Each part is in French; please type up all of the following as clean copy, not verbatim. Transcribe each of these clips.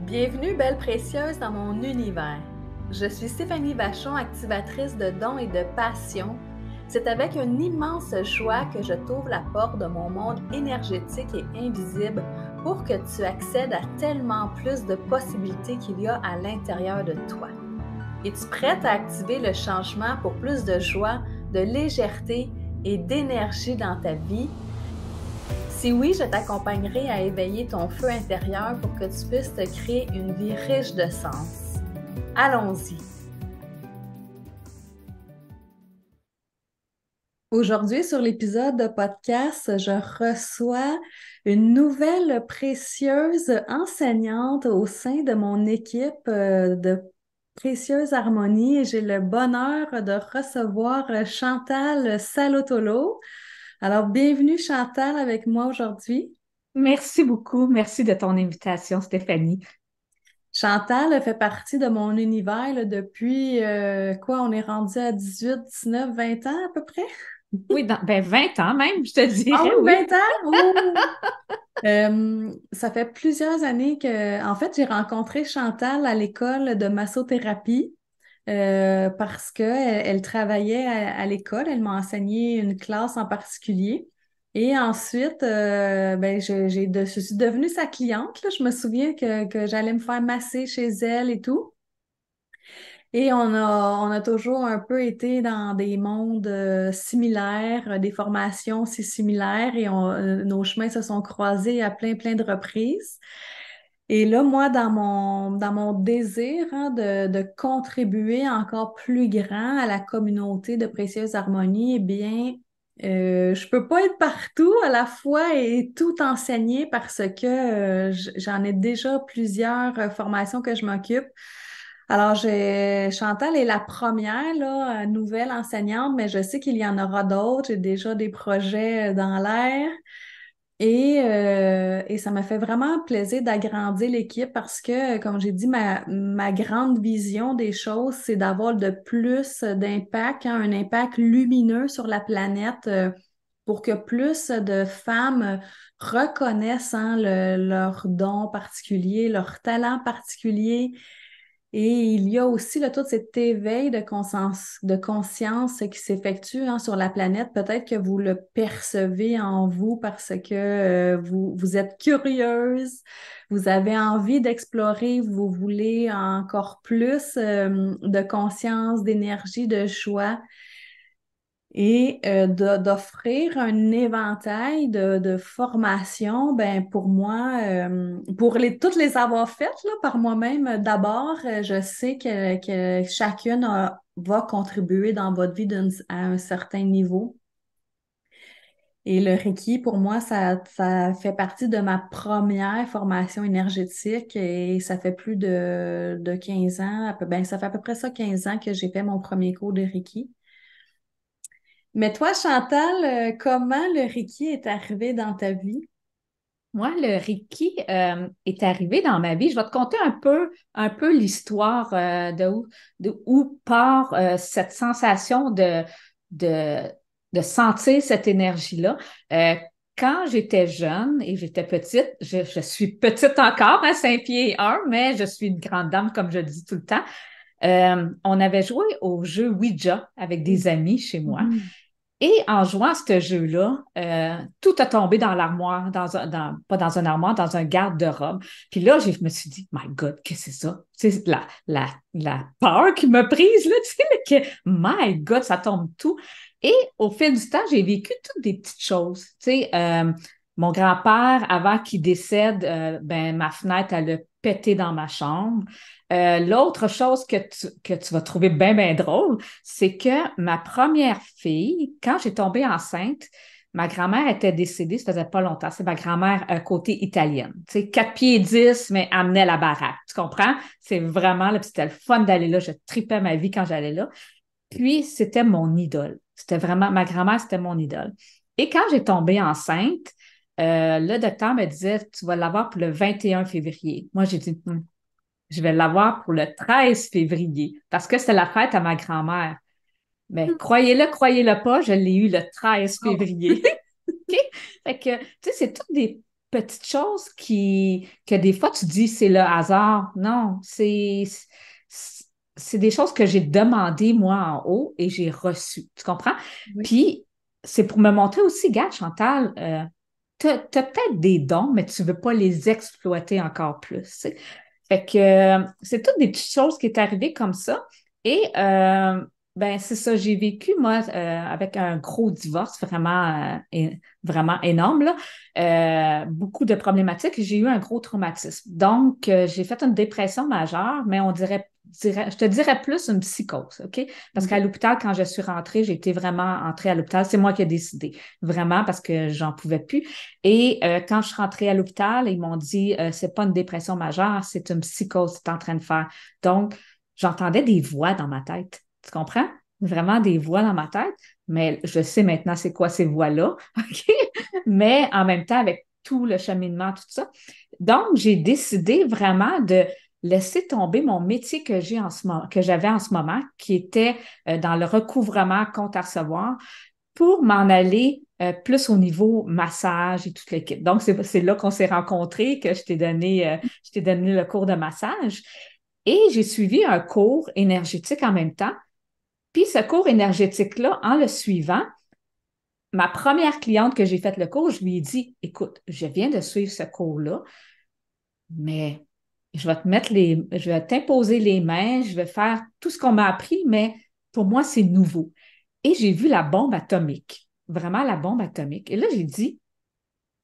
Bienvenue, belle précieuse, dans mon univers. Je suis Stéphanie Vachon, activatrice de dons et de passion. C'est avec une immense joie que je t'ouvre la porte de mon monde énergétique et invisible pour que tu accèdes à tellement plus de possibilités qu'il y a à l'intérieur de toi. Es-tu prête à activer le changement pour plus de joie, de légèreté et d'énergie dans ta vie? Si oui, je t'accompagnerai à éveiller ton feu intérieur pour que tu puisses te créer une vie riche de sens. Allons-y! Aujourd'hui, sur l'épisode de podcast, je reçois une nouvelle précieuse enseignante au sein de mon équipe de Précieuse Harmonie et j'ai le bonheur de recevoir Chantal Salotolo. Alors, bienvenue Chantal avec moi aujourd'hui. Merci beaucoup. Merci de ton invitation, Stéphanie. Chantal fait partie de mon univers là, depuis quoi, on est rendu à 18, 19, 20 ans à peu près? Oui, 20 ans même, je te Ah oui, dirais, oui. 20 ans? Oh! Ça fait plusieurs années que, en fait, j'ai rencontré Chantal à l'école de massothérapie parce qu'elle travaillait à l'école. Elle m'a enseigné une classe en particulier. Et ensuite, ben, je suis devenue sa cliente, là. Je me souviens que j'allais me faire masser chez elle et tout. Et on a toujours un peu été dans des mondes similaires, des formations aussi similaires et nos chemins se sont croisés à plein de reprises. Et là, moi, dans mon désir de contribuer encore plus grand à la communauté de Précieuse Harmonie, eh bien, je peux pas être partout à la fois et tout enseigner parce que j'en ai déjà plusieurs formations que je m'occupe. Alors, Chantal est la première là, nouvelle enseignante, mais je sais qu'il y en aura d'autres. J'ai déjà des projets dans l'air. Et ça m'a fait vraiment plaisir d'agrandir l'équipe parce que, comme j'ai dit, ma grande vision des choses, c'est d'avoir de plus d'impact, hein, un impact lumineux sur la planète pour que plus de femmes reconnaissent hein, leurs dons particuliers, leurs talents particuliers et il y a aussi là, tout cet éveil de conscience qui s'effectue hein, sur la planète. Peut-être que vous le percevez en vous parce que vous êtes curieuse, vous avez envie d'explorer, vous voulez encore plus de conscience, d'énergie, de choix et d'offrir un éventail de formations, ben pour moi, pour toutes les avoir faites là, par moi-même, d'abord, je sais que chacune va contribuer dans votre vie à un certain niveau. Et le Reiki, pour moi, ça fait partie de ma première formation énergétique et ça fait plus de 15 ans, ben, ça fait à peu près ça 15 ans que j'ai fait mon premier cours de Reiki. Mais toi, Chantal, comment le Reiki est arrivé dans ta vie? Moi, le Reiki est arrivé dans ma vie. Je vais te conter un peu l'histoire de où part cette sensation de, de sentir cette énergie-là. Euh, Quand j'étais jeune et j'étais petite, je suis petite encore, hein, 5 pieds et 1, mais je suis une grande dame, comme je le dis tout le temps. On avait joué au jeu Ouija avec des amis chez moi. Mhm. Et en jouant à ce jeu-là, tout a tombé dans l'armoire, pas dans un armoire, dans un garde-robe. Puis là, je me suis dit, My God, qu'est-ce que c'est ça? C'est la peur qui m'a prise, là, tu sais, que, My God, ça tombe tout. Et au fil du temps, j'ai vécu toutes des petites choses. Tu sais, mon grand-père, avant qu'il décède, ben, ma fenêtre, elle a pété dans ma chambre. L'autre chose que tu vas trouver bien drôle, c'est que ma première fille, quand j'ai tombé enceinte, ma grand-mère était décédée, ça faisait pas longtemps. C'est ma grand-mère côté italienne. Tu sais, 4 pieds 10, mais amenait la baraque. Tu comprends? C'est vraiment, là, puis c'était le fun d'aller là. Je tripais ma vie quand j'allais là. Puis, c'était mon idole. C'était vraiment, ma grand-mère, c'était mon idole. Et quand j'ai tombé enceinte, le docteur me disait, tu vas l'avoir pour le 21 février. Moi, j'ai dit, je vais l'avoir pour le 13 février parce que c'était la fête à ma grand-mère. Mais croyez-le pas, je l'ai eu le 13 Oh. février. OK? Fait que, tu sais, c'est toutes des petites choses que des fois tu dis c'est le hasard. Non, c'est des choses que j'ai demandées moi en haut et j'ai reçues. Tu comprends? Oui. Puis c'est pour me montrer aussi, regarde, Chantal, tu as peut-être des dons, mais tu ne veux pas les exploiter encore plus. Tu sais. Fait que c'est toutes des petites choses qui est arrivées comme ça. Et ben c'est ça, j'ai vécu, moi, avec un gros divorce vraiment, vraiment énorme, là. Beaucoup de problématiques. J'ai eu un gros traumatisme. Donc, j'ai fait une dépression majeure, mais je te dirais plus une psychose, OK? Parce qu'à OK. l'hôpital, quand je suis rentrée, j'ai été vraiment entrée à l'hôpital. C'est moi qui ai décidé, vraiment, parce que j'en pouvais plus. Et quand je suis rentrée à l'hôpital, ils m'ont dit, c'est pas une dépression majeure, c'est une psychose que tu es en train de faire. Donc, j'entendais des voix dans ma tête. Tu comprends? Vraiment des voix dans ma tête. Mais je sais maintenant c'est quoi ces voix-là. OK? Mais en même temps, avec tout le cheminement, tout ça. Donc, j'ai décidé vraiment de laisser tomber mon métier que j'ai en ce moment, que j'avais en ce moment, qui était dans le recouvrement compte à recevoir, pour m'en aller plus au niveau massage et toute l'équipe. Donc, c'est là qu'on s'est rencontrés, que je t'ai donné le cours de massage. Et j'ai suivi un cours énergétique en même temps. Puis ce cours énergétique-là, en le suivant, ma première cliente que j'ai fait le cours, je lui ai dit, écoute, je viens de suivre ce cours-là, mais je vais t'imposer les mains, je vais faire tout ce qu'on m'a appris, mais pour moi, c'est nouveau. Et j'ai vu la bombe atomique, vraiment la bombe atomique. Et là, j'ai dit,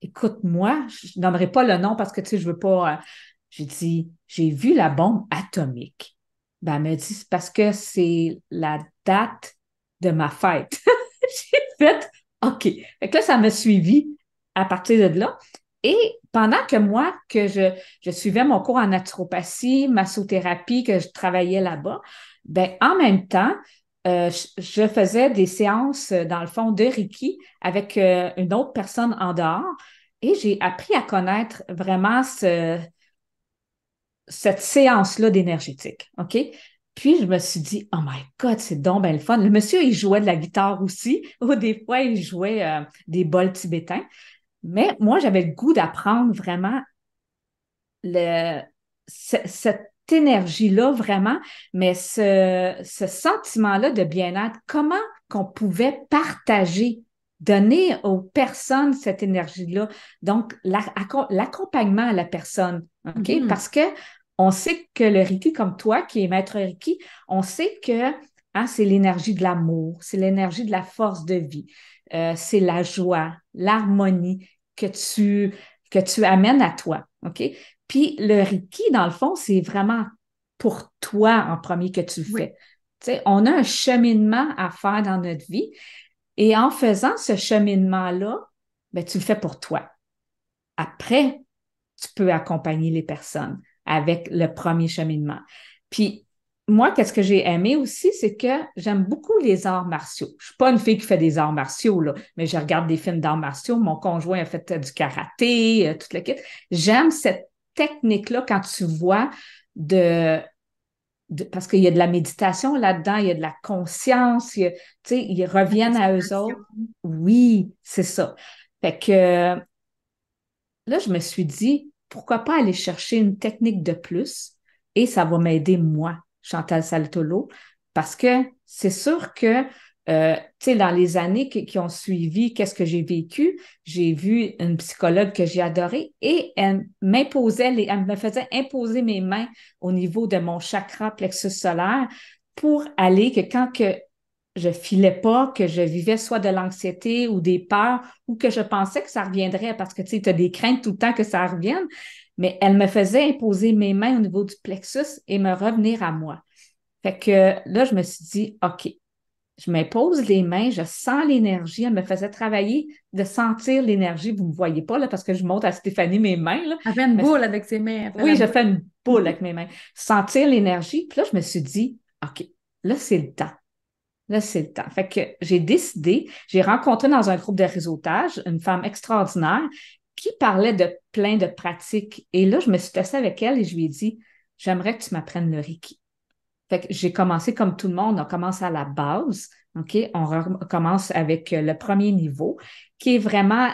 écoute, moi, je ne donnerai pas le nom parce que, tu sais, je veux pas. J'ai dit, j'ai vu la bombe atomique. Ben, elle m'a dit, c'est parce que c'est la date de ma fête. J'ai fait, OK. Fait que là, ça m'a suivi à partir de là. Et pendant que moi, je suivais mon cours en naturopathie, massothérapie, que je travaillais là-bas, ben, en même temps, je faisais des séances, dans le fond, de Reiki avec une autre personne en dehors. Et j'ai appris à connaître vraiment cette séance-là d'énergétique. OK? Puis je me suis dit, oh my God, c'est donc bien le fun. Le monsieur, il jouait de la guitare aussi, ou des fois, il jouait des bols tibétains. Mais moi, j'avais le goût d'apprendre vraiment le, cette énergie-là, vraiment, mais ce sentiment-là de bien-être, comment qu'on pouvait partager, donner aux personnes cette énergie-là. Donc, l'accompagnement à la personne, OK? Mhm. Parce que on sait que le Reiki, comme toi, qui est maître Reiki, on sait que c'est l'énergie de l'amour, c'est l'énergie de la force de vie, c'est la joie, l'harmonie que tu amènes à toi, OK? Puis le Reiki, dans le fond, c'est vraiment pour toi en premier que tu le Oui. fais. Tu sais, on a un cheminement à faire dans notre vie et en faisant ce cheminement-là, ben, tu le fais pour toi. Après, tu peux accompagner les personnes avec le premier cheminement. Puis, moi, qu'est-ce que j'ai aimé aussi, c'est que j'aime beaucoup les arts martiaux. Je suis pas une fille qui fait des arts martiaux, là, mais je regarde des films d'arts martiaux. Mon conjoint a fait du karaté, toute la kit. J'aime cette technique-là quand tu vois de, parce qu'il y a de la méditation là-dedans, il y a de la conscience, tu sais, ils La reviennent à eux respiration. autres. Oui, c'est ça. Fait que là, je me suis dit, pourquoi pas aller chercher une technique de plus et ça va m'aider moi, Chantal Saltolo, parce que c'est sûr que, tu sais, dans les années qui ont suivi, qu'est-ce que j'ai vécu? J'ai vu une psychologue que j'ai adorée et elle me faisait imposer mes mains au niveau de mon chakra plexus solaire pour aller que quand que je filais pas, que je vivais soit de l'anxiété ou des peurs ou que je pensais que ça reviendrait parce que tu sais, as des craintes tout le temps que ça revienne, mais elle me faisait imposer mes mains au niveau du plexus et me revenir à moi. Fait que là, je me suis dit, OK, je m'impose les mains, je sens l'énergie. Elle me faisait travailler de sentir l'énergie. Vous ne me voyez pas là parce que je montre à Stéphanie mes mains, là. Elle fait une Mais boule avec ses mains. Elle fait oui, la je boule. fais une boule avec mes mains. Sentir l'énergie. Puis là, je me suis dit, OK, là, c'est le temps. Là, c'est le temps. Fait que j'ai rencontré dans un groupe de réseautage une femme extraordinaire qui parlait de plein de pratiques. Et là, je me suis assise avec elle et je lui ai dit, j'aimerais que tu m'apprennes le Reiki. Fait que j'ai commencé comme tout le monde, on commence à la base, OK? On commence avec le premier niveau, qui est vraiment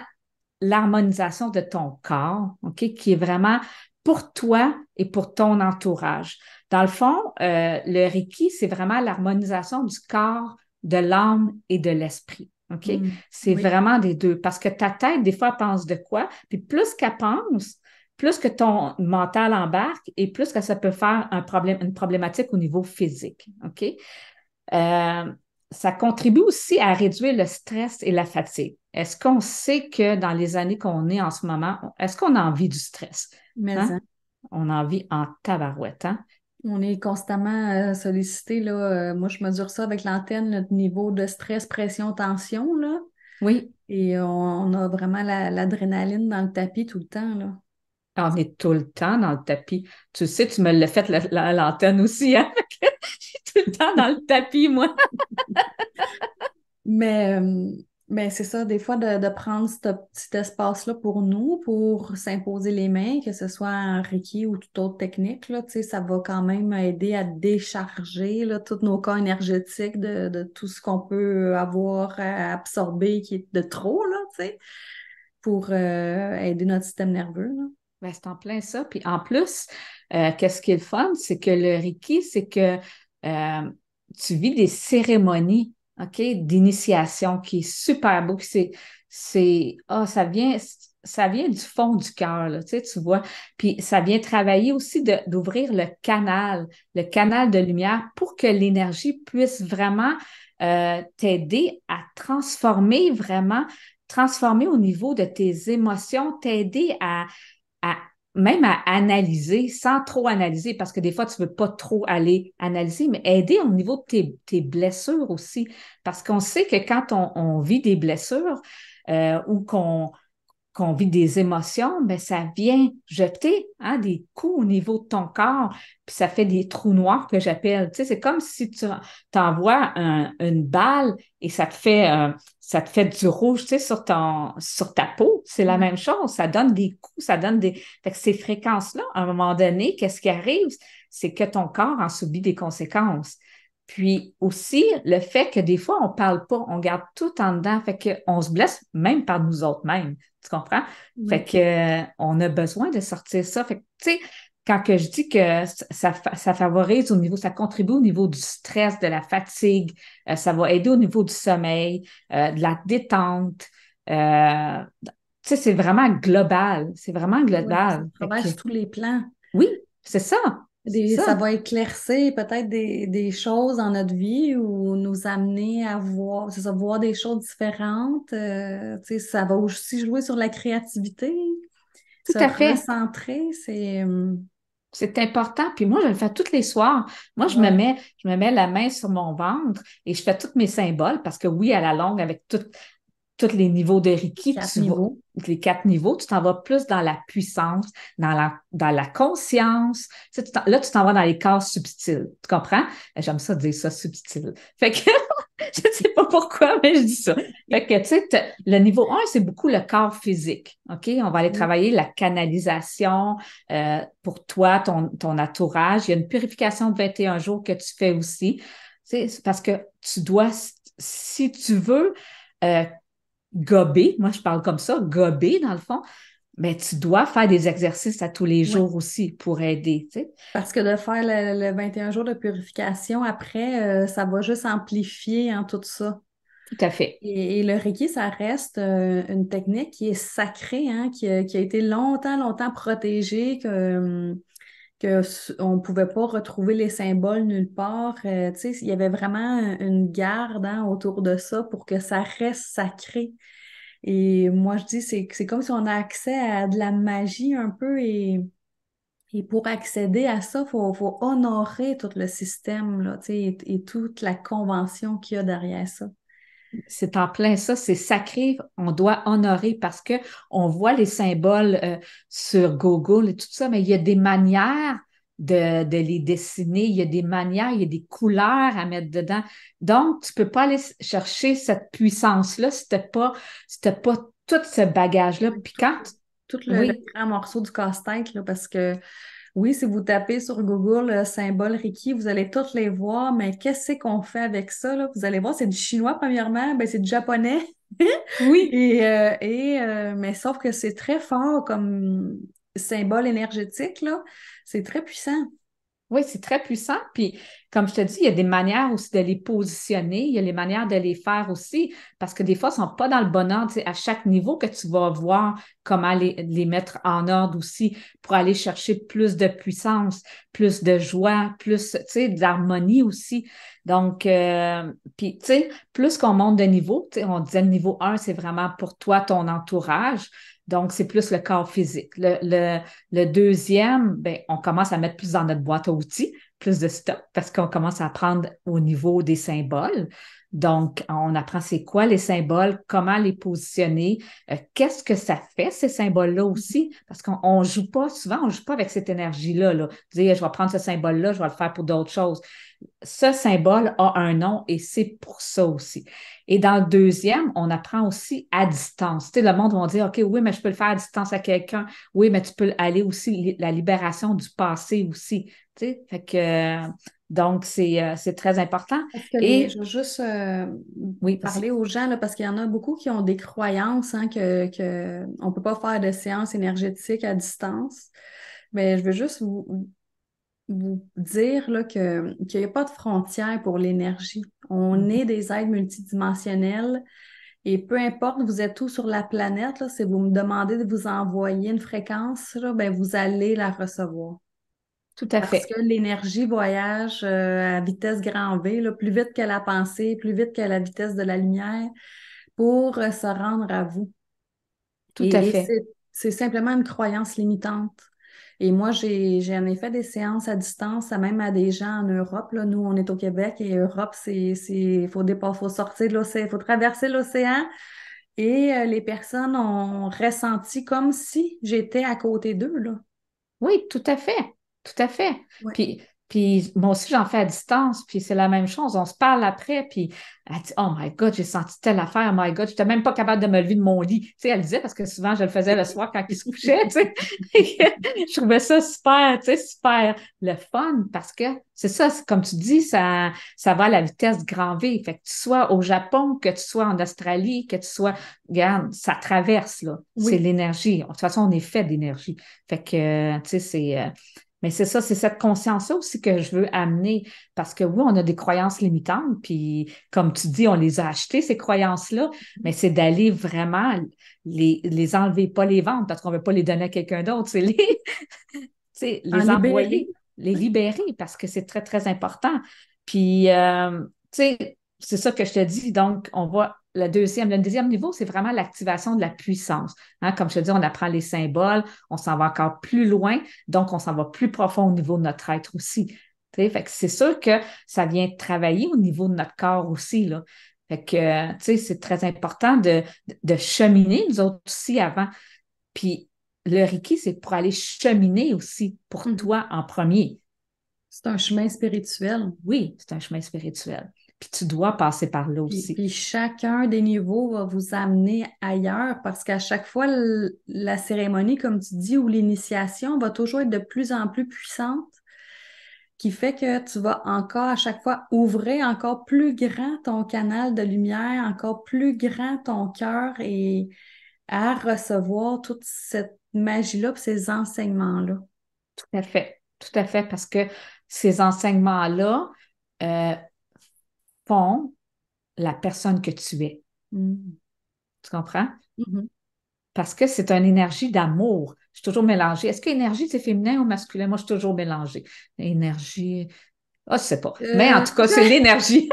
l'harmonisation de ton corps, OK, qui est vraiment pour toi et pour ton entourage. Dans le fond, le Reiki, c'est vraiment l'harmonisation du corps, de l'âme et de l'esprit. OK? C'est Oui, vraiment des deux. Parce que ta tête, des fois, pense de quoi? Puis plus qu'elle pense, plus que ton mental embarque et plus que ça peut faire un problème, une problématique au niveau physique. OK? Euh, Ça contribue aussi à réduire le stress et la fatigue. Est-ce qu'on sait que dans les années qu'on est en ce moment, est-ce qu'on a envie du stress? mais Hein? On a envie en tabarouette, hein? on est constamment sollicité, là. Moi, je mesure ça avec l'antenne, notre niveau de stress, pression, tension, là. Oui, Et on a vraiment l'adrénaline dans le tapis tout le temps, là. on est tout le temps dans le tapis. Tu sais, tu me l'as fait à l'antenne aussi, hein? Je suis tout le temps dans le tapis, moi. Mais, euh, mais c'est ça, des fois, de prendre ce petit espace-là pour nous, pour s'imposer les mains, que ce soit en Reiki ou toute autre technique, là, tu sais, ça va quand même aider à décharger là, tous nos corps énergétiques de tout ce qu'on peut avoir à absorber qui est de trop, là, tu sais, pour aider notre système nerveux, là. Ben, c'est en plein ça. Puis en plus, qu'est-ce qui est le fun, c'est que le Reiki, c'est que tu vis des cérémonies, OK, d'initiation qui est super beau. Puis ça vient du fond du cœur, là, tu vois. Puis ça vient travailler aussi d'ouvrir le canal de lumière pour que l'énergie puisse vraiment t'aider à transformer au niveau de tes émotions, t'aider à- même à analyser sans trop analyser, parce que des fois, tu ne veux pas trop aller analyser, mais aider au niveau de tes blessures aussi. Parce qu'on sait que quand on vit des blessures ou qu'on vit des émotions, mais ça vient jeter hein, des coups au niveau de ton corps, puis ça fait des trous noirs que j'appelle. Tu sais, c'est comme si tu t'envoies une balle et ça te fait du rouge, tu sais, sur ta peau. C'est la Ouais. même chose. Ça donne des coups, ça donne des. Fait que ces fréquences-là, à un moment donné, qu'est-ce qui arrive? C'est que ton corps en subit des conséquences. Puis aussi, le fait que des fois, on ne parle pas, on garde tout en dedans, fait qu'on se blesse même par nous autres mêmes. Tu comprends? Fait Oui. que, on a besoin de sortir ça. Fait que, tu sais, quand que je dis que ça favorise au niveau, ça contribue au niveau du stress, de la fatigue, ça va aider au niveau du sommeil, de la détente. Tu sais, c'est vraiment global. C'est vraiment Oui, ça global. Fait travaille que, sur tous les plans. oui, c'est ça. C'est Ça ça. va éclaircir peut-être des choses dans notre vie ou nous amener à voir, c'est ça, voir des choses différentes. Tu sais, ça va aussi jouer sur la créativité, Tout se à fait. recentrer. C'est important. Puis moi, je le fais tous les soirs. Moi, Ouais, je me mets la main sur mon ventre et je fais tous mes symboles parce que oui, à la longue, avec tous les niveaux de Reiki, 4 niveaux. les 4 niveaux, tu t'en vas plus dans la puissance, dans la conscience. Tu sais, là, tu t'en vas dans les corps subtils. Tu comprends? J'aime ça dire ça, subtil. Fait que je ne sais pas pourquoi, mais je dis ça. Fait que, tu sais, le niveau 1, c'est beaucoup le corps physique. OK? On va aller Oui, travailler la canalisation pour toi, ton entourage. Il y a une purification de 21 jours que tu fais aussi. C'est parce que tu dois, si tu veux, euh, gober, moi je parle comme ça, gober dans le fond, mais tu dois faire des exercices à tous les oui. jours aussi pour aider, tu sais. Parce que de faire le 21 jours de purification, après, ça va juste amplifier hein, tout ça. Tout à fait. Et le Reiki, ça reste une technique qui est sacrée, hein, qui a été longtemps, longtemps protégée, on ne pouvait pas retrouver les symboles nulle part. Tu sais, il y avait vraiment une garde hein, autour de ça pour que ça reste sacré. Et moi, je dis, c'est comme si on a accès à de la magie un peu et pour accéder à ça, faut honorer tout le système, là, tu sais, et toute la convention qu'il y a derrière ça. C'est en plein ça, c'est sacré, on doit honorer parce que on voit les symboles sur Google et tout ça, mais il y a des manières de les dessiner, il y a des manières, il y a des couleurs à mettre dedans. Donc, tu peux pas aller chercher cette puissance-là si t'as pas tout ce bagage-là. Puis Tout, tout le oui, grand morceau du casse-tête, là, parce que oui, si vous tapez sur Google symbole Reiki, vous allez tous les voir, mais qu'est-ce qu'on fait avec ça, là? Vous allez voir, c'est du chinois, premièrement, ben, c'est du japonais. Oui. Mais sauf que c'est très fort comme symbole énergétique, là. C'est très puissant. Oui, c'est très puissant. Puis, comme je te dis, il y a des manières aussi de les positionner, il y a les manières de les faire aussi, parce que des fois, ils ne sont pas dans le bon ordre. Tu sais, à chaque niveau que tu vas voir comment les mettre en ordre aussi pour aller chercher plus de puissance, plus de joie, plus, tu sais, d'harmonie aussi. Donc, puis, tu sais, plus qu'on monte de niveau, tu sais, on disait le niveau 1, c'est vraiment pour toi, ton entourage. Donc, c'est plus le corps physique. Le deuxième, ben, on commence à mettre plus dans notre boîte à outils, plus de stock, parce qu'on commence à apprendre au niveau des symboles. Donc, on apprend c'est quoi les symboles, comment les positionner, qu'est-ce que ça fait, ces symboles-là aussi, parce qu'on joue pas, souvent, on joue pas avec cette énergie-là, là. Dire, je vais prendre ce symbole-là, je vais le faire pour d'autres choses. Ce symbole a un nom et c'est pour ça aussi. Et dans le deuxième, on apprend aussi à distance. Tu sais, le monde va dire, OK, oui, mais je peux le faire à distance à quelqu'un. Oui, mais tu peux aller aussi, la libération du passé aussi. Tu sais, fait que, donc, c'est très important. Parce que je Et veux juste oui, parler vas-y. aux gens, là, parce qu'il y en a beaucoup qui ont des croyances hein, que on ne peut pas faire de séance énergétique à distance. Mais je veux juste vous dire là, qu'il n'y a pas de frontières pour l'énergie. On Mhm. est des êtres multidimensionnels et peu importe vous êtes où sur la planète, là, si vous me demandez de vous envoyer une fréquence, là, ben, vous allez la recevoir. Tout à Parce fait. que l'énergie voyage à vitesse grand V, là, plus vite que la pensée, plus vite que la vitesse de la lumière, pour se rendre à vous. Tout à Et fait. c'est simplement une croyance limitante. Et moi, j'en ai fait des séances à distance, même à des gens en Europe. Là. Nous, on est au Québec et Europe, faut sortir de l'océan, il faut traverser l'océan. Et les personnes ont ressenti comme si j'étais à côté d'eux, là. Oui, tout à fait. Tout à fait. Ouais. Puis, puis moi aussi, j'en fais à distance, puis c'est la même chose. On se parle après, puis elle dit, Oh my God, j'ai senti telle affaire, oh my God, je n'étais même pas capable de me lever de mon lit. Tu sais, elle disait, parce que souvent, je le faisais le soir quand il se couchait, tu sais. Je trouvais ça super, tu sais, super le fun, parce que c'est ça, comme tu dis, ça va à la vitesse grand V. Fait que tu sois au Japon, que tu sois en Australie, que tu sois, regarde, ça traverse, là. C'est Oui. l'énergie. De toute façon, on est fait d'énergie. Fait que, tu sais, mais c'est ça, c'est cette conscience-là aussi que je veux amener parce que oui, on a des croyances limitantes, puis comme tu dis, on les a achetées, ces croyances-là, mais c'est d'aller vraiment les enlever, pas les vendre parce qu'on ne veut pas les donner à quelqu'un d'autre, c'est tu sais, En les libérer. envoyer, les libérer parce que c'est très, très important. Puis, tu sais, c'est ça que je te dis. Donc, on voit le deuxième niveau, c'est vraiment l'activation de la puissance. Hein, comme je te dis, on apprend les symboles, on s'en va encore plus loin, donc on s'en va plus profond au niveau de notre être aussi. Tu sais, fait que c'est sûr que ça vient travailler au niveau de notre corps aussi, là. Fait que, tu sais, c'est très important de cheminer, nous autres aussi, avant. Puis le Reiki, c'est pour aller cheminer aussi pour Mhm. toi en premier. C'est un chemin spirituel. Oui, c'est un chemin spirituel. Puis tu dois passer par là aussi. Puis chacun des niveaux va vous amener ailleurs parce qu'à chaque fois, la cérémonie, comme tu dis, ou l'initiation va toujours être de plus en plus puissante, qui fait que tu vas encore à chaque fois ouvrir encore plus grand ton canal de lumière, encore plus grand ton cœur et à recevoir toute cette magie-là, puis ces enseignements-là. Tout à fait. Tout à fait, parce que ces enseignements-là euh, font la personne que tu es. Mm. Tu comprends? Mhm. Parce que c'est une énergie d'amour. Je suis toujours mélangée. Est-ce que énergie, c'est féminin ou masculin? Moi, je suis toujours mélangée. Énergie. Ah, je sais pas. Mais en tout cas, c'est l'énergie.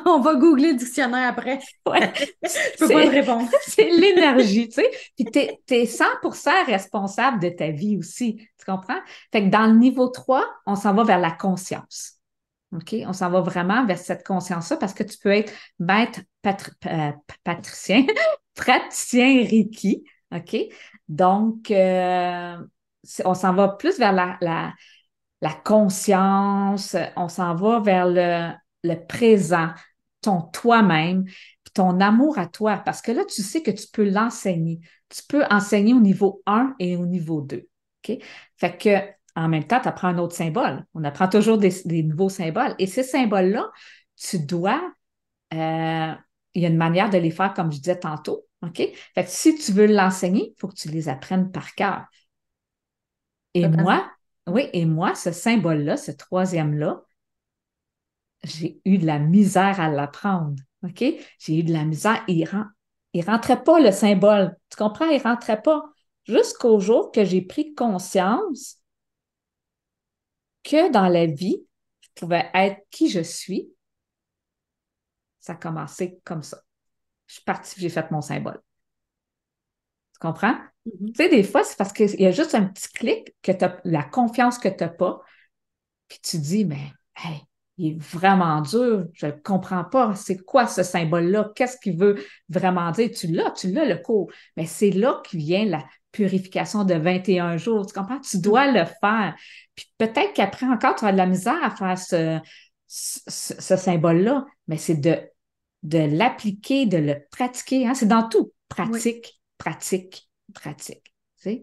On va googler le dictionnaire après. Ouais. Je peux pas te C'est, répondre. c'est l'énergie, tu sais. Puis t'es 100% responsable de ta vie aussi. Tu comprends? Fait que dans le niveau 3, on s'en va vers la conscience. OK? On s'en va vraiment vers cette conscience-là parce que tu peux être maître patricien, praticien Reiki. OK? Donc, on s'en va plus vers la conscience, on s'en va vers le présent, ton toi-même, puis ton amour à toi, parce que là, tu sais que tu peux l'enseigner. Tu peux enseigner au niveau 1 et au niveau 2. OK? Fait que, en même temps, tu apprends un autre symbole. On apprend toujours des nouveaux symboles. Et ces symboles-là, tu dois euh, il y a une manière de les faire, comme je disais tantôt. OK? Fait que si tu veux l'enseigner, il faut que tu les apprennes par cœur. Et Totalement. moi, oui, et moi, ce symbole-là, ce troisième-là, j'ai eu de la misère à l'apprendre. OK? J'ai eu de la misère. Il rentrait pas le symbole. Tu comprends? Il rentrait pas. Jusqu'au jour que j'ai pris conscience que dans la vie, je pouvais être qui je suis. Ça a commencé comme ça. Je suis partie, j'ai fait mon symbole. Tu comprends? Mhm. Tu sais, des fois, c'est parce qu'il y a juste un petit clic que tu as la confiance que tu n'as pas, puis tu dis, mais hey, il est vraiment dur, je ne comprends pas, c'est quoi ce symbole-là? Qu'est-ce qu'il veut vraiment dire? Tu l'as le cours. Mais c'est là que vient la purification de 21 jours. Tu comprends? Tu dois le faire. Puis peut-être qu'après encore, tu as de la misère à faire ce symbole-là, mais c'est de l'appliquer, de le pratiquer. Hein? C'est dans tout. Oui, Pratique, pratique, pratique. Tu sais?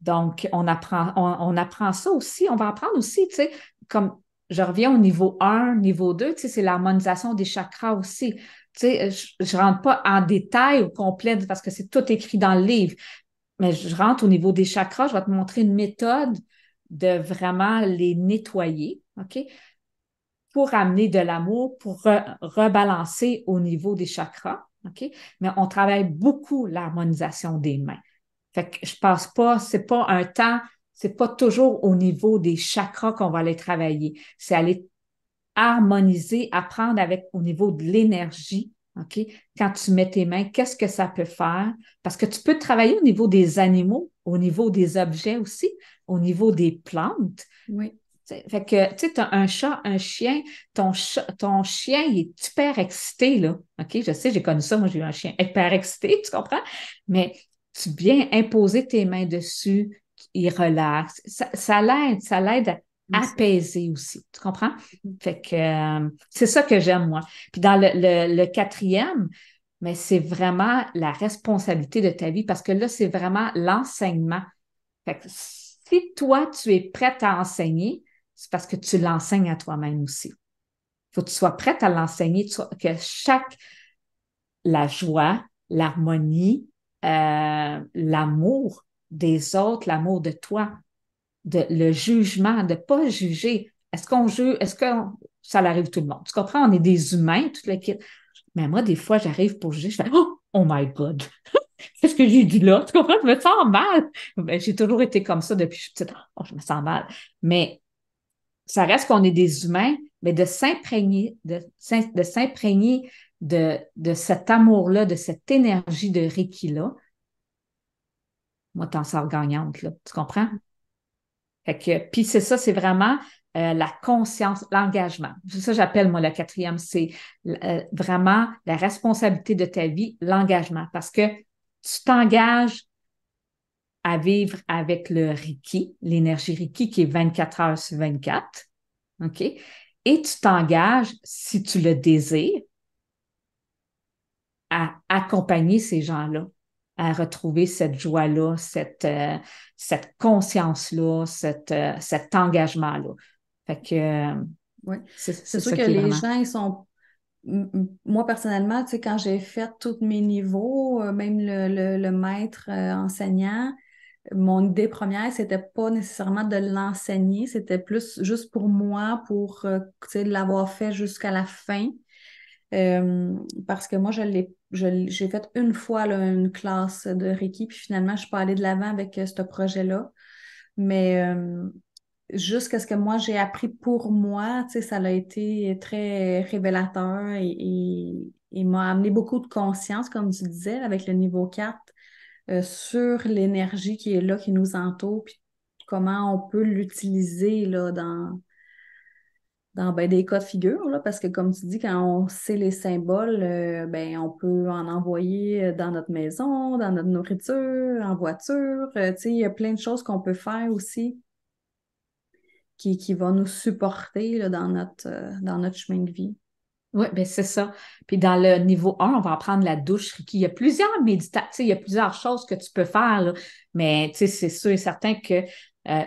Donc, on apprend ça aussi. On va apprendre aussi, tu sais, comme je reviens au niveau 1, niveau 2, tu sais, c'est l'harmonisation des chakras aussi. Tu sais, je ne rentre pas en détail au complet parce que c'est tout écrit dans le livre, mais je rentre au niveau des chakras. Je vais te montrer une méthode de vraiment les nettoyer, OK? Pour amener de l'amour, pour rebalancer au niveau des chakras, OK? Mais on travaille beaucoup l'harmonisation des mains. Fait que je pense pas, c'est pas un temps, c'est pas toujours au niveau des chakras qu'on va aller travailler. C'est aller harmoniser, apprendre avec au niveau de l'énergie. OK? Quand tu mets tes mains, qu'est-ce que ça peut faire? Parce que tu peux travailler au niveau des animaux, au niveau des objets aussi, au niveau des plantes. oui. Fait que, tu sais, tu as un chat, un chien, ton chien, il est super excité, là. OK? Je sais, j'ai connu ça, moi, j'ai eu un chien hyper excité, tu comprends? Mais tu viens imposer tes mains dessus, il relaxe. Ça l'aide à Aussi. apaiser aussi, tu comprends? Mhm. Fait que c'est ça que j'aime, moi. Puis dans le quatrième, mais c'est vraiment la responsabilité de ta vie parce que là, c'est vraiment l'enseignement. Fait que si toi, tu es prête à enseigner, c'est parce que tu l'enseignes à toi-même aussi. Il faut que tu sois prête à l'enseigner, que la joie, l'harmonie, l'amour des autres, l'amour de toi, le jugement, de ne pas juger. Est-ce qu'on juge, est-ce que ça arrive tout le monde? Tu comprends? On est des humains, toute l'équipe. Mais moi, des fois, j'arrive pour juger, je fais oh my God! Qu'est-ce que j'ai dit là? Tu comprends? Je me sens mal. Ben, j'ai toujours été comme ça depuis que je suis petite. Oh, je me sens mal. Mais ça reste qu'on est des humains, mais de s'imprégner de cet amour-là, de cette énergie de Reiki-là, moi, t'en sors gagnante, là. Tu comprends? Fait que, puis c'est ça, c'est vraiment la conscience, l'engagement. C'est ça que j'appelle, moi, le quatrième, c'est vraiment la responsabilité de ta vie, l'engagement. Parce que tu t'engages à vivre avec le Reiki, l'énergie Reiki qui est 24 heures sur 24. OK? Et tu t'engages, si tu le désires, à accompagner ces gens-là, à retrouver cette joie-là, cette conscience-là, cet engagement-là. Fait que Oui. C'est c'est sûr ça que qui est les vraiment. gens, ils sont. Moi, personnellement, tu sais, quand j'ai fait tous mes niveaux, même le maître enseignant, mon idée première, c'était pas nécessairement de l'enseigner, c'était plus juste pour moi, pour tu sais, l'avoir fait jusqu'à la fin. Euh, Parce que moi, j'ai fait une fois là, une classe de Reiki, puis finalement, je suis pas allée de l'avant avec ce projet-là. Mais jusqu'à ce que moi j'ai appris pour moi, tu sais, ça a été très révélateur et m'a amené beaucoup de conscience, comme tu disais, avec le niveau 4 sur l'énergie qui est là, qui nous entoure, puis comment on peut l'utiliser là, dans ben, des cas de figure, là, parce que comme tu dis, quand on sait les symboles, ben, on peut en envoyer dans notre maison, dans notre nourriture, en voiture. Tu sais, il y a plein de choses qu'on peut faire aussi qui va nous supporter là, dans notre chemin de vie. Oui, ben c'est ça. Puis dans le niveau 1, on va apprendre la douche Reiki. Il y a plusieurs méditations, il y a plusieurs choses que tu peux faire, là. Mais tu sais, c'est sûr et certain que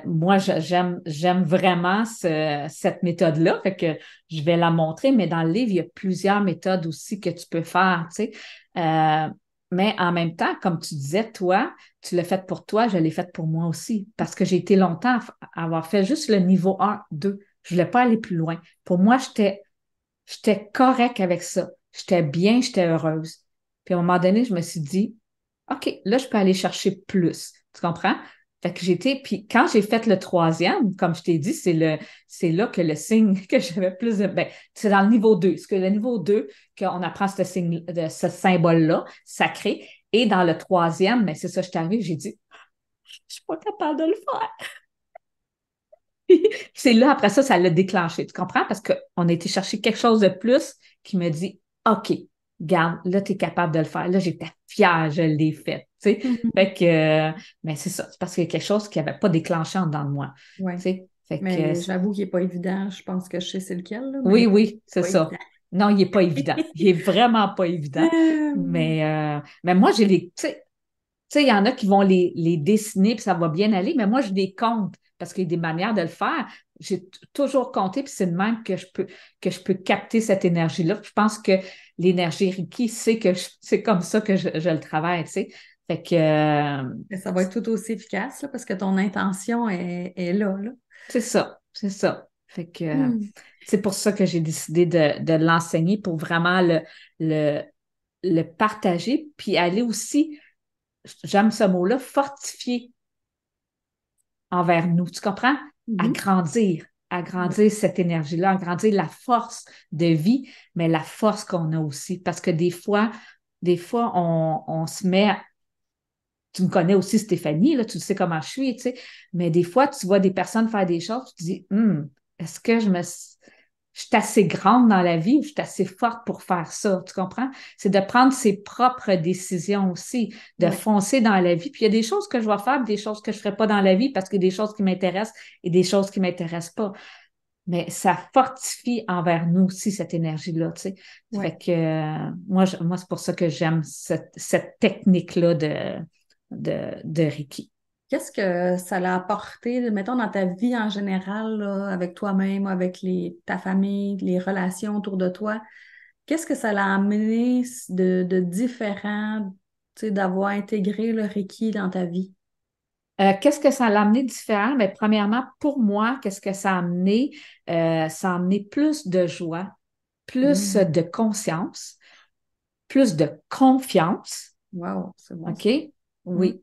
Moi, j'aime vraiment cette méthode-là, fait que je vais la montrer, mais dans le livre, il y a plusieurs méthodes aussi que tu peux faire, tu sais. Euh, mais en même temps, comme tu disais, toi, tu l'as fait pour toi, je l'ai fait pour moi aussi, parce que j'ai été longtemps à avoir fait juste le niveau 1, 2. Je voulais pas aller plus loin. Pour moi, j'étais correct avec ça. J'étais bien, j'étais heureuse. Puis à un moment donné, je me suis dit, OK, là, je peux aller chercher plus. Tu comprends? Fait que puis quand j'ai fait le troisième, comme je t'ai dit, c'est là que le signe que j'avais plus ben, c'est dans le niveau 2. Parce que le niveau 2, qu'on apprend ce signe, ce symbole-là, sacré. Et dans le troisième, mais c'est ça, je suis arrivée, j'ai dit, je suis pas capable de le faire. C'est là, après ça, ça l'a déclenché. Tu comprends? Parce qu'on a été chercher quelque chose de plus qui me dit, OK, garde, là, tu es capable de le faire. Là, j'étais fière, je l'ai fait. Tu sais? Mhm. Fait que, mais c'est ça, c'est parce qu'il y a quelque chose qui n'avait pas déclenché en dedans de moi. Oui. Tu sais? Fait que, Mais j'avoue qu'il n'est pas évident. Je pense que je sais c'est lequel, là, mais oui, oui, c'est pas évident. ça. Non, il n'est pas évident. Il est vraiment pas évident. Euh, Mais moi, tu sais, il y en a qui vont les dessiner puis ça va bien aller, mais moi, je les compte parce qu'il y a des manières de le faire. J'ai toujours compté, puis c'est de même que je peux capter cette énergie-là. Je pense que l'énergie Reiki, c'est c'est comme ça que je le travaille, tu sais. Fait que Ça va être tout aussi efficace là, parce que ton intention est là, là. c'est ça, c'est ça. Fait que Hmm. c'est pour ça que j'ai décidé de l'enseigner pour vraiment le, le partager, puis aller aussi, j'aime ce mot-là, fortifier envers nous. Tu comprends? Mhm. Agrandir, Oui. agrandir cette énergie-là, agrandir la force de vie, mais la force qu'on a aussi. Parce que des fois, on se met. Tu me connais aussi, Stéphanie, là, tu sais comment je suis, tu sais. Mais des fois, tu vois des personnes faire des choses, tu te dis, est-ce que je suis assez grande dans la vie ou je suis assez forte pour faire ça? Tu comprends? C'est de prendre ses propres décisions aussi, de Oui. foncer dans la vie. Puis il y a des choses que je vais faire, des choses que je ne ferai pas dans la vie parce qu'il y a des choses qui m'intéressent et des choses qui ne m'intéressent pas. Mais ça fortifie envers nous aussi cette énergie-là, tu sais. Oui. Fait que moi c'est pour ça que j'aime cette technique-là de Reiki. Qu'est-ce que ça l'a apporté, mettons, dans ta vie en général, là, avec toi-même, avec ta famille, les relations autour de toi? Qu'est-ce que ça l'a amené de différent, tu sais, d'avoir intégré le Reiki dans ta vie? Qu'est-ce que ça l'a amené différent? Mais premièrement, pour moi, qu'est-ce que ça a amené? Ça a amené plus de joie, plus Mm. de conscience, plus de confiance. Wow, c'est bon OK? ça. Mm. Oui.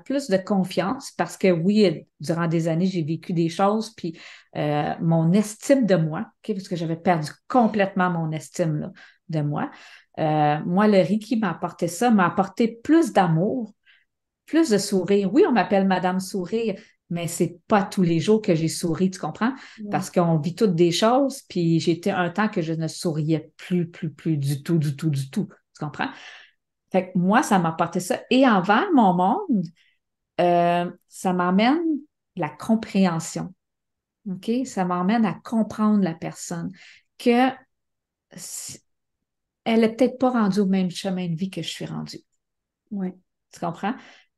Plus de confiance parce que oui, durant des années, j'ai vécu des choses, puis mon estime de moi, OK, parce que j'avais perdu complètement mon estime là, de moi. Moi, le Reiki m'a apporté ça, m'a apporté plus d'amour, plus de sourire. Oui, on m'appelle Madame Sourire, mais c'est pas tous les jours que j'ai souri, tu comprends? Ouais. Parce qu'on vit toutes des choses, puis j'étais un temps que je ne souriais plus du tout, du tout, du tout. Tu comprends? Fait que moi, ça m'a apporté ça. Et envers mon monde, ça m'emmène la compréhension. OK? Ça m'emmène à comprendre la personne, que s- elle est peut-être pas rendue au même chemin de vie que je suis rendue. Ouais. Tu comprends?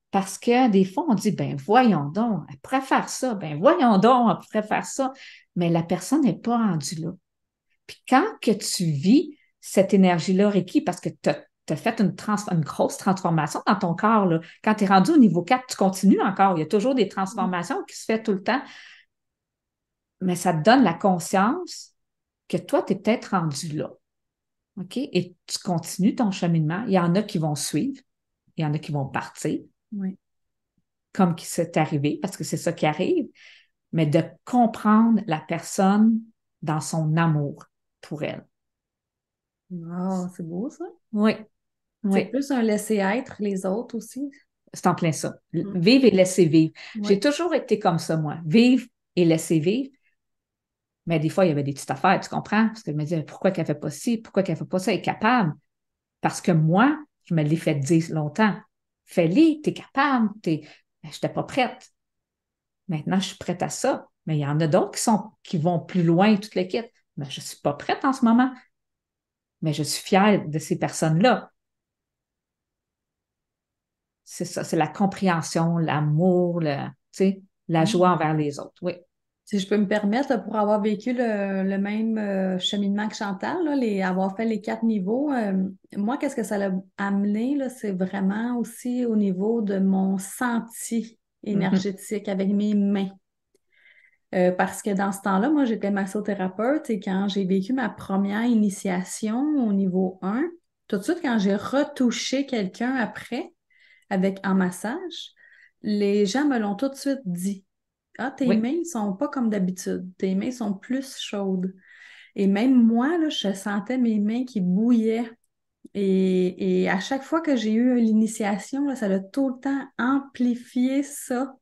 Parce que des fois, on dit, ben voyons donc, elle pourrait faire ça, ben voyons donc, elle pourrait faire ça, mais la personne n'est pas rendue là. Puis quand que tu vis cette énergie-là, Reiki, parce que tu as fait une grosse transformation dans ton corps, là. Quand tu es rendu au niveau 4, tu continues encore. Il y a toujours des Mm. transformations qui se font tout le temps, mais ça te donne la conscience que toi, tu es peut-être rendu là. OK? Et tu continues ton cheminement. Il y en a qui vont suivre, il y en a qui vont partir, Ouais. comme qui s'est arrivé, parce que c'est ça qui arrive, mais de comprendre la personne dans son amour pour elle. Wow, c'est beau ça. Oui, C'est oui. plus un laisser-être les autres aussi. C'est en plein ça. Mm. Vivre et laisser vivre. J'ai Ouais. toujours été comme ça, moi. Vivre et laisser vivre. Mais des fois, il y avait des petites affaires, tu comprends? Parce que je me disais, pourquoi qu'elle fait pas ci? Pourquoi qu'elle fait pas ça? Elle est capable. Parce que moi, je me l'ai fait dire longtemps. Fais-le, t'es capable. Je n'étais pas prête. Maintenant, je suis prête à ça. Mais il y en a d'autres qui vont plus loin, toute l'équipe. Mais je ne suis pas prête en ce moment. Mais je suis fière de ces personnes-là. C'est ça, c'est la compréhension, l'amour, tu sais. la joie envers les autres. Oui. Si je peux me permettre, là, pour avoir vécu le même cheminement que Chantal, là, avoir fait les 4 niveaux, moi, qu'est-ce que ça l'a amené, là, c'est vraiment aussi au niveau de mon senti Mhm. énergétique avec mes mains. Parce que dans ce temps-là, moi, j'étais massothérapeute et quand j'ai vécu ma première initiation au niveau 1, tout de suite, quand j'ai retouché quelqu'un après, en massage, les gens me l'ont tout de suite dit. Ah, tes Oui, mains sont pas comme d'habitude. Tes mains sont plus chaudes. Et même moi, là, je sentais mes mains qui bouillaient. Et à chaque fois que j'ai eu l'initiation, là, ça a tout le temps amplifié ça.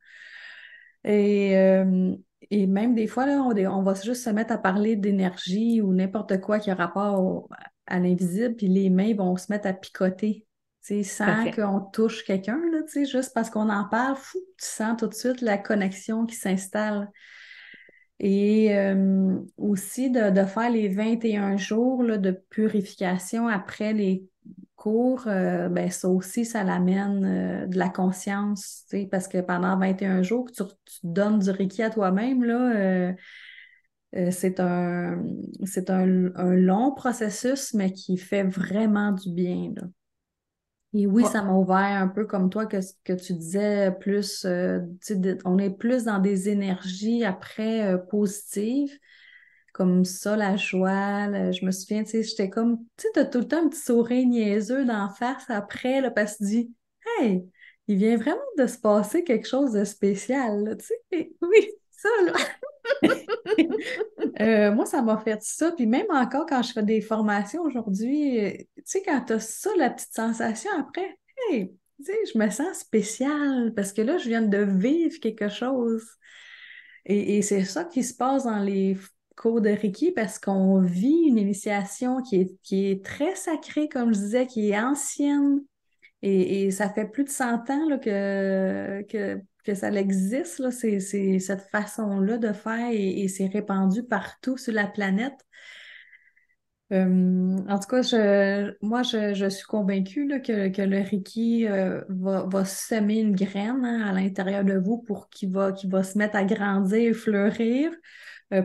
Et, euh, et même des fois, là, on va juste se mettre à parler d'énergie ou n'importe quoi qui a rapport à l'invisible, puis les mains vont se mettre à picoter, tu sais, tout à sans fait. qu'on touche quelqu'un, là, tu sais, juste parce qu'on en parle, fou, tu sens tout de suite la connexion qui s'installe. Et aussi de faire les 21 jours là, de purification après les cours, ben ça aussi, ça l'amène de la conscience, tu sais, parce que pendant 21 jours que tu donnes du Reiki à toi-même, là, c'est un long processus, mais qui fait vraiment du bien, là. Et oui, Ouais. ça m'a ouvert un peu comme toi que tu disais plus, tu sais, on est plus dans des énergies après positives, comme ça, la joie. Je me souviens, tu sais, j'étais comme, tu sais, t'as tout le temps un petit sourire niaiseux d'en face après, là, parce que tu dis, hey, il vient vraiment de se passer quelque chose de spécial, là, tu sais. Et oui, ça, là. Moi, ça m'a fait ça. Puis même encore quand je fais des formations aujourd'hui, tu sais, quand tu as ça, la petite sensation après, hey, tu sais, je me sens spéciale parce que là, je viens de vivre quelque chose. Et c'est ça qui se passe dans les cours de Reiki parce qu'on vit une initiation qui est très sacrée, comme je disais, qui est ancienne. Et ça fait plus de 100 ans là, que ça existe, là, c'est cette façon-là de faire et c'est répandu partout sur la planète. En tout cas, moi, je suis convaincue là, que le Reiki va semer une graine hein, à l'intérieur de vous pour qu'il va se mettre à grandir, fleurir,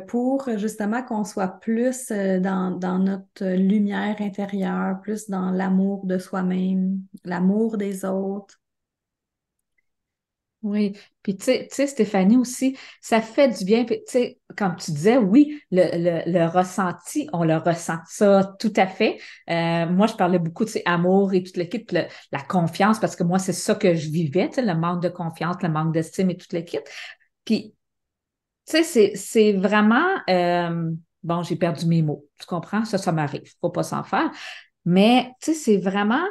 pour justement qu'on soit plus dans notre lumière intérieure, plus dans l'amour de soi-même, l'amour des autres. Oui, puis tu sais, Stéphanie aussi, ça fait du bien. Puis tu sais, comme tu disais, oui, le ressenti, on le ressent, ça tout à fait. Moi, je parlais beaucoup de sais, amour et toute l'équipe, la confiance, parce que moi, c'est ça que je vivais, tu sais, le manque de confiance, le manque d'estime et toute l'équipe. Puis, tu sais, c'est vraiment, bon, j'ai perdu mes mots, tu comprends? Ça m'arrive, faut pas s'en faire. Mais, tu sais, c'est vraiment,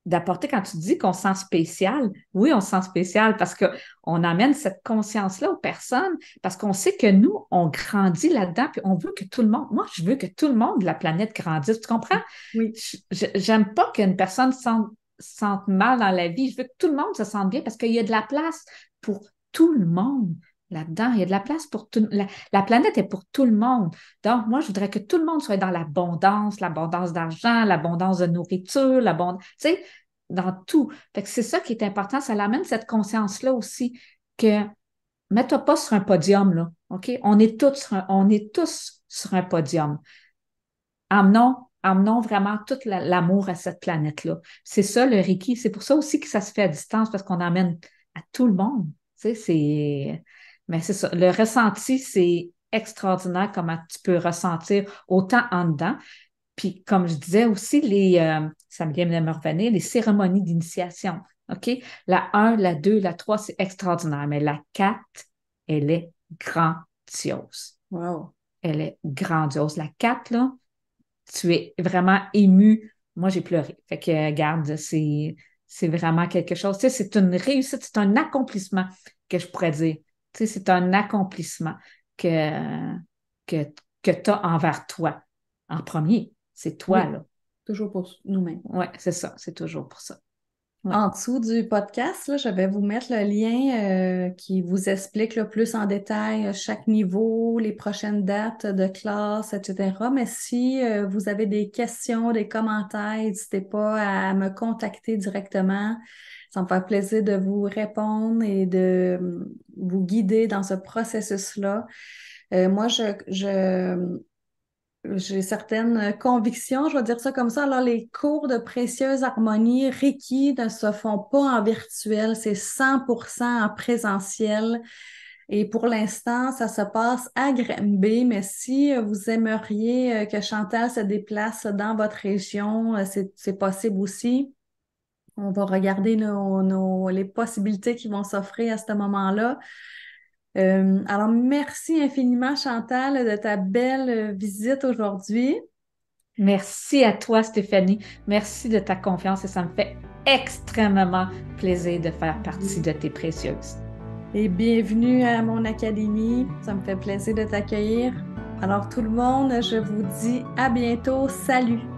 d'apporter quand tu dis qu'on se sent spécial. Oui, on se sent spécial parce qu'on amène cette conscience-là aux personnes, parce qu'on sait que nous, on grandit là-dedans, puis on veut que tout le monde, moi, je veux que tout le monde de la planète grandisse. Tu comprends? Oui. J'aime pas qu'une personne se sente mal dans la vie. Je veux que tout le monde se sente bien parce qu'il y a de la place pour tout le monde. Là-dedans, il y a de la place pour tout. La planète est pour tout le monde. Donc, moi, je voudrais que tout le monde soit dans l'abondance d'argent, l'abondance de nourriture, l'abondance, tu sais, dans tout. Fait que c'est ça qui est important. Ça l'amène cette conscience-là aussi que mets-toi pas sur un podium, là. OK? On est tous sur un podium. Amenons vraiment tout l'amour à cette planète-là. C'est ça le Reiki. C'est pour ça aussi que ça se fait à distance parce qu'on amène à tout le monde. Tu sais, mais c'est ça. Le ressenti, c'est extraordinaire comment tu peux ressentir autant en dedans. Puis, comme je disais aussi, ça me vient de me revenir, les cérémonies d'initiation. OK? La 1, la 2, la 3, c'est extraordinaire. Mais la 4, elle est grandiose. Wow. Elle est grandiose. La 4 là, tu es vraiment ému. Moi, j'ai pleuré. Fait que, regarde, c'est vraiment quelque chose. Tu sais, c'est une réussite, c'est un accomplissement que je pourrais dire. Tu sais, c'est un accomplissement que, que, que tu as envers toi en premier. C'est toi, Oui, là. toujours pour nous-mêmes. Ouais, c'est ça. C'est toujours pour ça. Ouais. En dessous du podcast, là, je vais vous mettre le lien qui vous explique là, plus en détail chaque niveau, les prochaines dates de classe, etc. Mais si vous avez des questions, des commentaires, n'hésitez pas à me contacter directement. Ça me fait plaisir de vous répondre et de vous guider dans ce processus-là. Moi, j'ai certaines convictions, je vais dire ça comme ça. Alors, les cours de précieuse harmonie Reiki ne se font pas en virtuel, c'est 100% en présentiel. Et pour l'instant, ça se passe à Granby, mais si vous aimeriez que Chantal se déplace dans votre région, c'est possible aussi. On va regarder les possibilités qui vont s'offrir à ce moment-là. Alors, merci infiniment, Chantal, de ta belle visite aujourd'hui. Merci à toi, Stéphanie. Merci de ta confiance et ça me fait extrêmement plaisir de faire partie de tes précieuses. Et bienvenue à mon académie. Ça me fait plaisir de t'accueillir. Alors, tout le monde, je vous dis à bientôt. Salut!